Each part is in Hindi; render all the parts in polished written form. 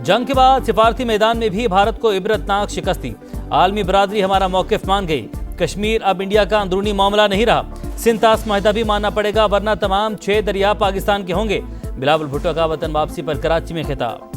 जंग के बाद सिफारती मैदान में भी भारत को इबरतनाक शिकस्ती। आलमी बरादरी हमारा मौकिफ मान गई। कश्मीर अब इंडिया का अंदरूनी मामला नहीं रहा। सिंतास माहिदा भी मानना पड़ेगा, वरना तमाम 6 दरिया पाकिस्तान के होंगे। बिलावल भुट्टो का वतन वापसी पर कराची में खिताब।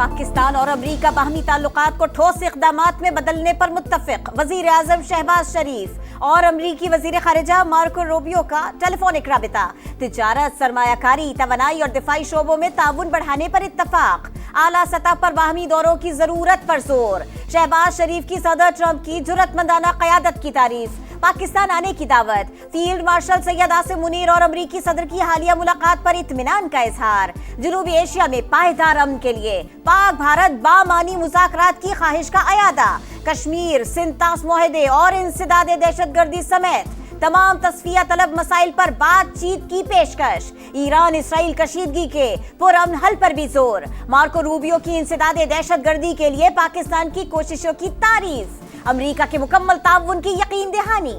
पाकिस्तान और अमरीका बाहमी ताल्लुकात को ठोस इक़दामात में बदलने पर मुत्तफ़िक़। वज़ीर आज़म शहबाज शरीफ और अमरीकी वज़ीर ख़ारिजा मार्को रूबियो का टेलीफोनिक राबिता। तिजारत, सरमायाकारी, तवानाई और दिफाई शोबों में ताउन बढ़ाने पर इत्तफ़ाक़। आला सतह पर बाहमी दौरों की ज़रूरत पर जोर। शहबाज शरीफ की सदर ट्रंप की जुर्रतमंदाना क़यादत की तारीफ। पाकिस्तान आने की दावत। फील्ड मार्शल सैयद आसिम मुनीर और अमरीकी सदर की हालिया मुलाकात पर इत्मीनान का इजहार। जनूबी एशिया में पायदार अमन के लिए पाक भारत बामानी मुज़ाकरात की ख्वाहिश का अयादा। कश्मीर, सिंतास मुआहदे और इंसदादे दहशतगर्दी समेत तमाम तस्फिया तलब मसाइल पर बातचीत की पेशकश। ईरान इसराइल कशीदगी के पुरअमन हल पर भी जोर। मार्को रूबियो की इंसदादे दहशतगर्दी के लिए पाकिस्तान की कोशिशों की तारीफ। अमरीका के मुकम्मल ताउन की यकीन दहानी।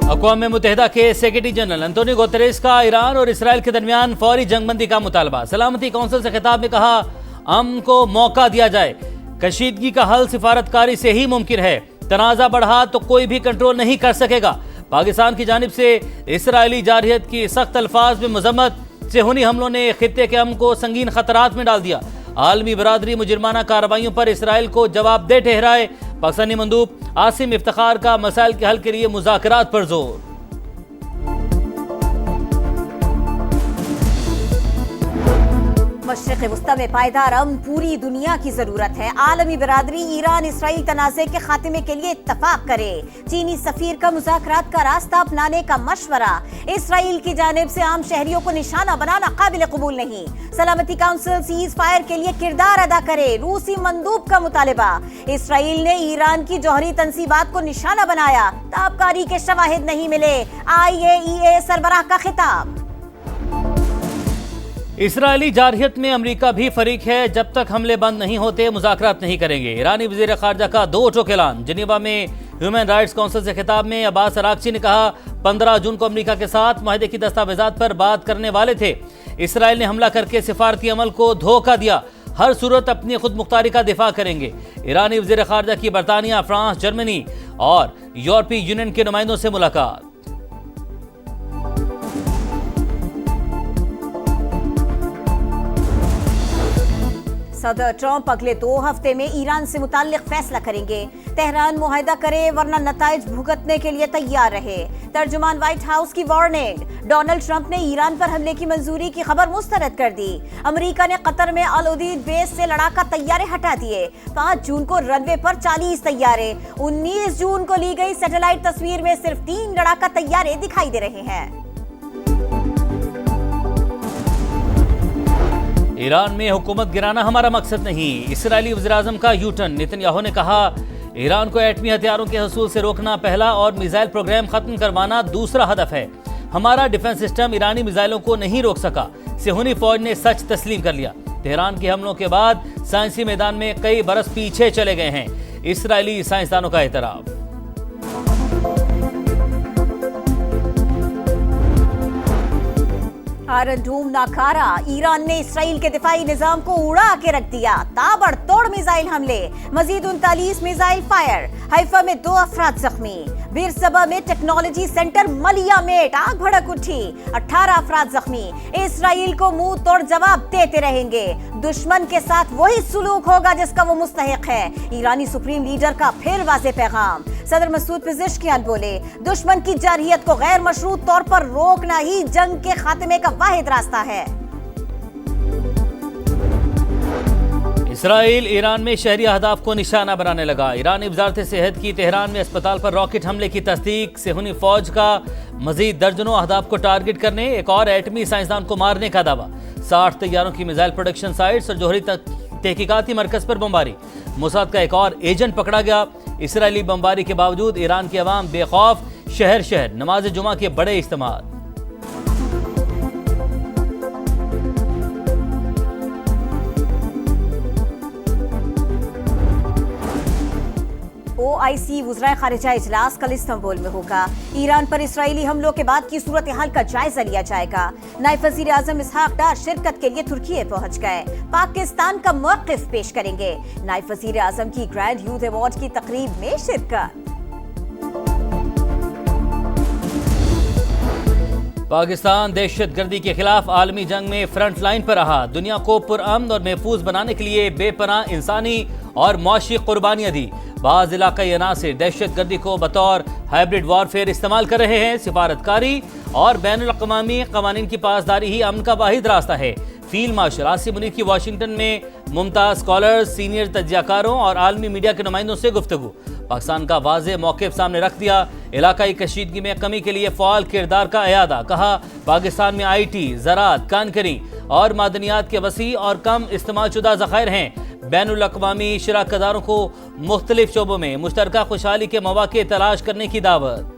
अक़वाम मुत्तहिदा के सेक्रेटरी जनरल अंतोनियो गुतेरेस का ईरान और इसराइल के दरमियान फौरी जंगबंदी का मुतालबा। सलामती कौंसिल से खिताब में कहा, अमन को मौका दिया जाए। कशीदगी का हल सिफारतकारी से ही मुमकिन है। तनाज़ा बढ़ा तो कोई भी कंट्रोल नहीं कर सकेगा। पाकिस्तान की जानिब से इसराइली जारहियत की सख्त अल्फाज में मजम्मत। सेहूनी हमलों ने खित्ते के अमन को संगीन खतरात में डाल दिया। आलमी बरादरी मुजरिमाना कार्रवाइयों पर इसराइल को जवाबदेह ठहराए। पाकिस्तानी मंदूब आसिम इफ्तिखार का मसाइल के हल के लिए मुज़ाकरात पर जोर। मशरिक़ वस्ता में पायदार अमन पूरी दुनिया की जरूरत है। आलमी बरादरी ईरान इसराइल तनाज़े के खात्मे के लिए इत्तफाक करे। चीनी सफीर का मुज़ाकरात का रास्ता अपनाने का मशवरा। इसराइल की जानिब से आम शहरियों को निशाना बनाना काबिल कबूल नहीं। सलामती काउंसिल सीज फायर के लिए किरदार अदा करे। रूसी मंदूब का मुतालबा। इसराइल ने ईरान की जौहरी तंसीबात को निशाना बनाया। ताबकारी के शवाहिद नहीं मिले। IAEA सरबराह का खिताब। इसराइली जारहियत में अमरीका भी फरीक है। जब तक हमले बंद नहीं होते मुज़ाकरात नहीं करेंगे। ईरानी वज़ीर ख़ारिजा का 2 टोक ऐलान। जिनेवा में ह्यूमन राइट्स काउंसिल से खिताब में अब्बास अरागची ने कहा, 15 जून को अमरीका के साथ माहिदे की दस्तावेज़ात पर बात करने वाले थे। इसराइल ने हमला करके सिफारती अमल को धोखा दिया। हर सूरत अपनी खुद मुख्तारी का दिफा करेंगे। ईरानी वज़ीर ख़ारिजा की बरतानिया, फ्रांस, जर्मनी और यूरोपीय यूनियन के नुमाइंदों से मुलाकात। सदर ट्रंप अगले 2 हफ्ते में ईरान से मुताल्लिक फैसला करेंगे। तेहरान मुआहदा करे वरना नताइज भुगतने के लिए तैयार रहे। तर्जुमान व्हाइट हाउस की वार्निंग। डोनाल्ड ट्रंप ने ईरान पर हमले की मंजूरी की खबर मुस्तरद कर दी। अमेरिका ने कतर में अल उदीद बेस से लड़ाका तैयारे हटा दिए। 5 जून को रनवे पर 40 तैयारे। 19 जून को ली गई सैटेलाइट तस्वीर में सिर्फ 3 लड़ाका तैयारे दिखाई दे रहे हैं। ईरान में हुकूमत गिराना हमारा मकसद नहीं। इसराइली वज़ीर-ए-आज़म का यूटर्न। नेतन्याहू ने कहा, ईरान को एटमी हथियारों के हसूल से रोकना पहला और मिसाइल प्रोग्राम खत्म करवाना दूसरा हदफ है। हमारा डिफेंस सिस्टम ईरानी मिसाइलों को नहीं रोक सका। सेहूनी फौज ने सच तस्लीम कर लिया। तेहरान के हमलों के बाद साइंसी मैदान में कई बरस पीछे चले गए हैं। इसराइली साइंसदानों का एतराफ़। आयरन डोम नाकारा। ईरान ने इसराइल के दिफाई निजाम को उड़ा के रख दिया। ताबड़तोड़ मिसाइल हमले। मजीद 39 मिसाइल फायर। हैफा में 2 अफराद जख्मी। बीरसबा में टेक्नोलॉजी सेंटर मलिया में आग भड़क उठी। 18 अफराद जख्मी। इसराइल को मुंह तोड़ जवाब देते रहेंगे। दुश्मन के साथ वही सुलूक होगा जिसका वो मुस्तहिक है। ईरानी सुप्रीम लीडर का फिर वाज़ेह पैगाम। सदर मसूद पेज़ेश्कियान बोले, दुश्मन की जारहियत को गैर मशरूत तौर पर रोकना ही जंग के खात्मे का वाहिद रास्ता है। इसराइल ईरान में शहरी अहदाफ को निशाना बनाने लगा। ईरानी वजारत सेहत की तेहरान में अस्पताल पर रॉकेट हमले की तस्दीक। सेहूनी फौज का मजीद दर्जनों अहदाफ को टारगेट करने, एक और एटमी साइंसदान को मारने का दावा। 60 तैयारों की मिसाइल प्रोडक्शन साइट्स और जोहरी तहकीकाती मरकज पर बमबारी। मोसाद का एक और एजेंट पकड़ा गया। इसराइली बमबारी के बावजूद ईरान की अवाम बेखौफ। शहर शहर नमाज जुमा के बड़े इज्तिमा। OIC वुज़राए खारिजा इजलास कल इस्तांबुल में होगा। ईरान पर इसराइली हमलों के बाद की सूरत हाल का जायजा लिया जाएगा। नायब वज़ीर आज़म इसहाक डार शिरकत के लिए तुर्की पहुंच गए। पाकिस्तान का मौक़िफ़ पेश करेंगे। नायब वज़ीर आज़म की ग्रैंड यूथ अवार्ड की तकरीब में शिरकत। पाकिस्तान दहशतगर्दी के खिलाफ आलमी जंग में फ्रंट लाइन पर रहा। दुनिया को पुरअमन और महफूज बनाने के लिए बेपनाह इंसानी और मुआशी कुर्बानियां दी। बाज़ इलाक़ाई अनासिर दहशतगर्दी को बतौर हाइब्रिड वॉरफेयर इस्तेमाल कर रहे हैं। सिफारतकारी और बैनुल अक़वामी क़वानीन की पासदारी ही अमन का वाहिद रास्ता है। फील्ड मार्शल आसिम मुनीर की वाशिंगटन में मुमताज़ स्कॉलर्स, सीनियर तज्ज़ियाकारों और आलमी मीडिया के नुमाइंदों से गुफ्तगू। पाकिस्तान का वाज़ेह मौक़िफ़ सामने रख दिया। इलाकाई कशीदगी में कमी के लिए फ़ाल किरदार का अयादा। कहा पाकिस्तान में IT, ज़राअत, कानकरी और मादनियात के वसी और कम इस्तेमाल शुदा ज़ख़ायर हैं। बैनुल अक़वामी शराकतदारों को मुख्तलिफ शोबों में मुश्तरका खुशहाली के मौक़े तलाश करने की दावत।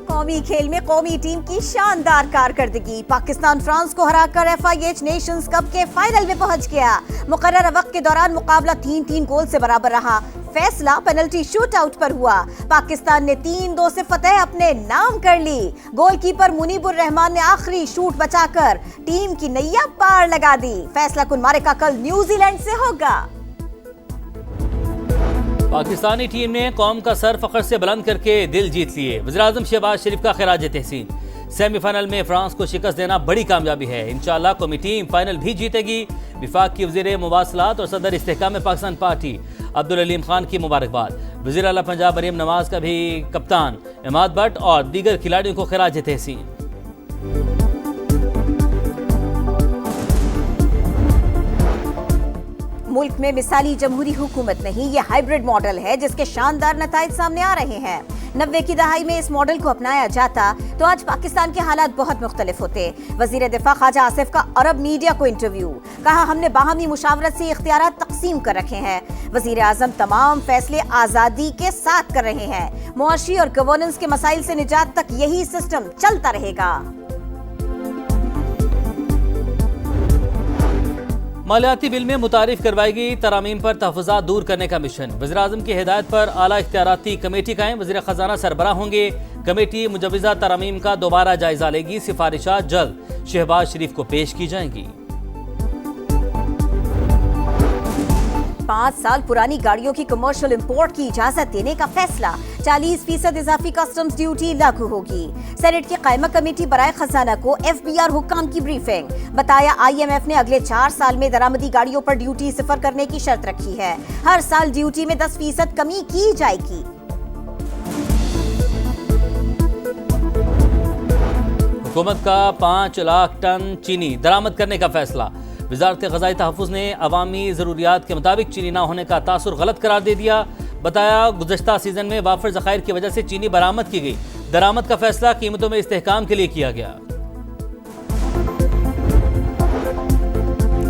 कौमी खेल में कौमी टीम की शानदार कारकर्दगी। पाकिस्तान फ्रांस को हराकर FIH नेशंस कप के फाइनल में पहुंच गया। मुकर्रर वक्त के दौरान मुकाबला 3-3 गोल से बराबर रहा। फैसला पेनल्टी शूट आउट पर हुआ। पाकिस्तान ने 3-2 से फतेह अपने नाम कर ली। गोलकीपर मुनीबुर रहमान ने आखिरी शूट बचाकर टीम की नैया पार लगा दी। फैसला कुन मारिका कल न्यूजीलैंड से होगा। पाकिस्तानी टीम ने कौम का सर फख्र से बुलंद करके दिल जीत लिए। वज़ीर-ए-आज़म शहबाज शरीफ का खिराज तहसीन। सेमीफाइनल में फ्रांस को शिकस्त देना बड़ी कामयाबी है। इंशाअल्लाह कौमी टीम फाइनल भी जीतेगी। विफाक की वज़ीर मुवासलात और सदर इस्तेहकाम पाकिस्तान पार्टी अब्दुल अलीम खान की मुबारकबाद। वज़ीर आला पंजाब मरीम नवाज का भी कप्तान इमाद भट्ट और दीगर खिलाड़ियों को खिराज तहसीन। मुल्क में मिसाली जमहूरी हुकूमत नहीं, ये हाइब्रिड मॉडल है जिसके शानदार नताइज सामने आ रहे हैं। 90 की दहाई में इस मॉडल को अपनाया जाता तो आज पाकिस्तान के हालात बहुत मुख्तलिफ होते। वजीर दिफा ख्वाजा आसिफ का अरब मीडिया को इंटरव्यू। कहा हमने बाहमी मुशावरत से इख्तियारात तकसीम कर रखे हैं। वजीर आजम तमाम फैसले आज़ादी के साथ कर रहे हैं। मुआशी और गवर्नेंस के मसाइल से निजात तक यही सिस्टम चलता रहेगा। मालियाती बिल में मुतारिफ करवाएगी तरामीम पर तहफ़्फ़ुज़ात दूर करने का मिशन। वज़ीर-ए-आज़म की हिदायत पर आला इख्तियाराती कमेटी कायम। वज़ीर ख़जाना सरबराह होंगे। कमेटी मुजव्वज़ा तरामीम का दोबारा जायजा लेगी। सिफारिशात जल्द शहबाज शरीफ को पेश की जाएंगी। 5 साल पुरानी गाड़ियों की कमर्शियल इंपोर्ट की इजाजत देने का फैसला। 40% इजाफी कस्टम्स ड्यूटी लागू होगी। सेनेट की कायमा कमेटी बराए खजाना को FBR हुक्काम की ब्रीफिंग। बताया IMF ने अगले 4 साल में दरामदी गाड़ियों पर ड्यूटी सिफर करने की शर्त रखी है। हर साल ड्यूटी में 10% कमी की जाएगी। हुकूमत का 5 लाख टन चीनी दरामद करने का फैसला। वजारत ग़ज़ाई तहफ़्फ़ुज़ ने अवामी ज़रूरियात के मुताबिक चीनी न होने का तासुर गलत करार दे दिया। बताया गुज़श्ता सीज़न में वाफर ज़ख़ायर की वजह से चीनी बरामद की गई। दरामद का फैसला कीमतों में इस्तेहकाम के लिए किया गया।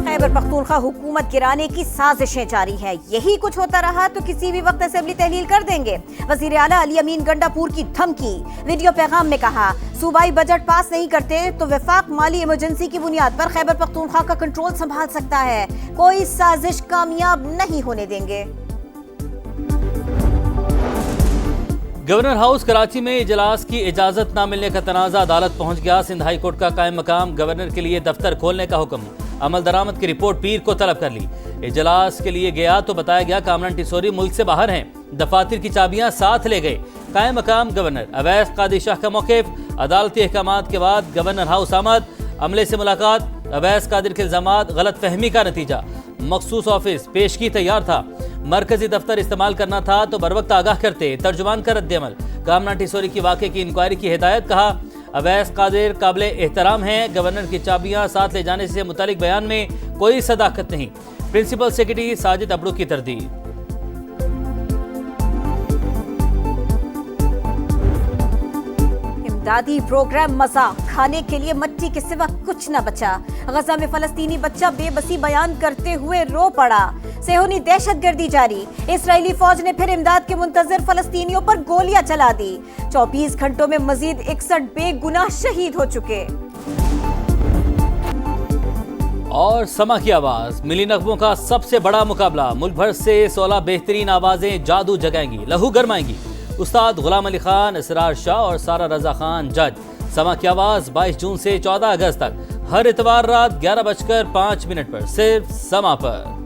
खैबर पख्तूनख्वा हुकूमत गिराने की साजिशें जारी है। यही कुछ होता रहा तो किसी भी वक्त असेंबली तहलील कर देंगे। वज़ीर आला अली अमीन गंडापुर की धमकी। वीडियो पैगाम में कहा सूबाई बजट पास नहीं करते तो वफाक माली इमरजेंसी की बुनियाद पर खैबर पख्तूनख्वा का कंट्रोल संभाल सकता है। कोई साजिश कामयाब नहीं होने देंगे। गवर्नर हाउस कराची में इजलास की इजाजत न मिलने का तनाज़ा अदालत पहुंच गया। सिंध हाई कोर्ट का कायम मकाम गवर्नर के लिए दफ्तर खोलने का हुक्म। अमल दरामद की रिपोर्ट पीर को तलब कर ली। इजलास के लिए गया तो बताया गया कामरान टिसोरी मुल्क से बाहर हैं। दफातर की चाबियां साथ ले गए। कायम मकाम गवर्नर अवैस कादी शाह का मौक़िफ़। अदालती अहकामात के बाद गवर्नर हाउस आमद। अमले से मुलाकात। अवैस कादिर के इल्ज़ामात गलत फहमी का नतीजा। मखसूस ऑफिस पेशगी तैयार था। मरकजी दफ्तर इस्तेमाल करना था तो बर वक्त आगाह करते। तर्जुमान का रद्द-ए-अमल। कामरान टिसोरी की वाक़े की इंक्वायरी की हिदायत। कहा अवैस कादिर काबिल एहतराम हैं। गवर्नर की चाबियां साथ ले जाने से मुतालिक बयान में कोई सदाकत नहीं। प्रिंसिपल सेक्रेटरी साजिद अबड़ू की तरदीद। इमदादी प्रोग्राम मजा खाने के लिए मट्टी के सिवा कुछ न बचा। गजा में फलस्तीनी बच्चा बेबसी बयान करते हुए रो पड़ा। सेहूनी दहशतगर्दी जारी। इस्राएली फौज ने फिर इमदाद के मुंतजर फलस्तीनियों पर गोलियां चला दी। 24 घंटों में मजीद 61 बेगुनाह शहीद हो चुके। और समा की आवाज, मिली नगमों का सबसे बड़ा मुकाबला। मुल्क भर से 16 बेहतरीन आवाजें जादू जगाएंगी, लहू गरमाएंगी। उस्ताद गुलाम अली खान, इसरार शाह और सारा रजा खान जज। समा की आवाज 22 जून से 14 अगस्त तक हर इतवार रात 11:05 पर सिर्फ समा पर।